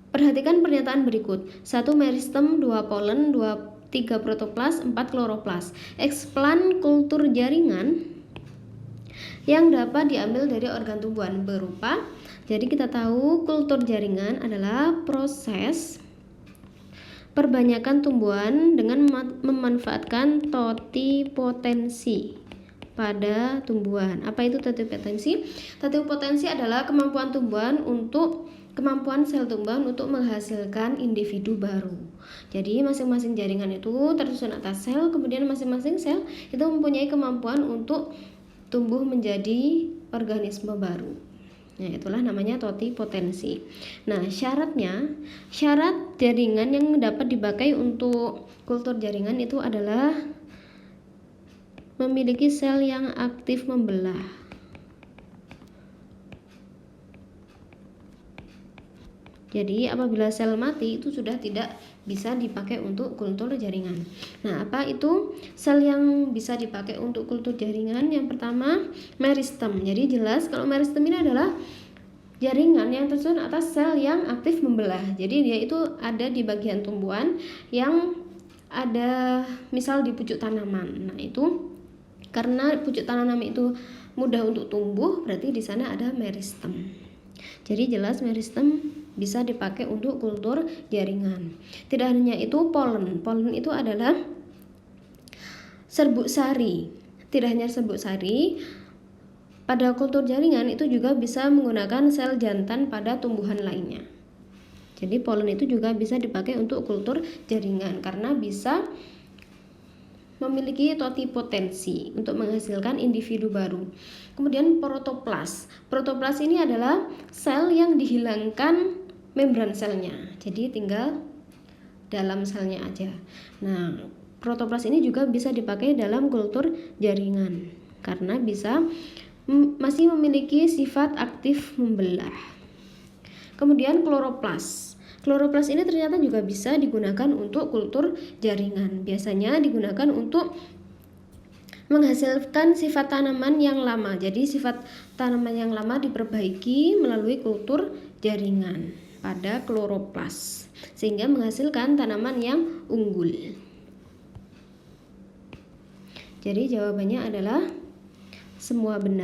Perhatikan pernyataan berikut. 1 meristem, 2 polen, 3 protoplas, 4 kloroplas. Eksplain kultur jaringan yang dapat diambil dari organ tumbuhan berupa. Jadi kita tahu kultur jaringan adalah proses perbanyakan tumbuhan dengan memanfaatkan totipotensi pada tumbuhan. Apa itu totipotensi? Totipotensi adalah kemampuan sel tumbuhan untuk menghasilkan individu baru. Jadi masing-masing jaringan itu tersusun atas sel, kemudian masing-masing sel itu mempunyai kemampuan untuk tumbuh menjadi organisme baru. Nah, itulah namanya totipotensi. Nah, syarat jaringan yang dapat dipakai untuk kultur jaringan itu adalah memiliki sel yang aktif membelah. Jadi, apabila sel mati itu sudah tidak bisa dipakai untuk kultur jaringan. Nah, apa itu sel yang bisa dipakai untuk kultur jaringan? Yang pertama, meristem. Jadi jelas kalau meristem ini adalah jaringan yang tersusun atas sel yang aktif membelah. Jadi dia itu ada di bagian tumbuhan yang ada misal di pucuk tanaman. Nah, itu karena pucuk tanaman itu mudah untuk tumbuh, berarti di sana ada meristem. Jadi jelas meristem bisa dipakai untuk kultur jaringan. Tidak hanya itu, polen itu adalah serbuk sari. Tidak hanya serbuk sari, pada kultur jaringan itu juga bisa menggunakan sel jantan pada tumbuhan lainnya. Jadi polen itu juga bisa dipakai untuk kultur jaringan karena bisa memiliki totipotensi untuk menghasilkan individu baru. Kemudian protoplas. Protoplas ini adalah sel yang dihilangkan membran selnya. Jadi tinggal dalam selnya aja. Nah, protoplas ini juga bisa dipakai dalam kultur jaringan karena bisa masih memiliki sifat aktif membelah. Kemudian kloroplas. Kloroplas ini ternyata juga bisa digunakan untuk kultur jaringan. Biasanya digunakan untuk menghasilkan sifat tanaman yang lama. Jadi sifat tanaman yang lama diperbaiki melalui kultur jaringan pada kloroplas sehingga menghasilkan tanaman yang unggul. Jadi jawabannya adalah semua benar.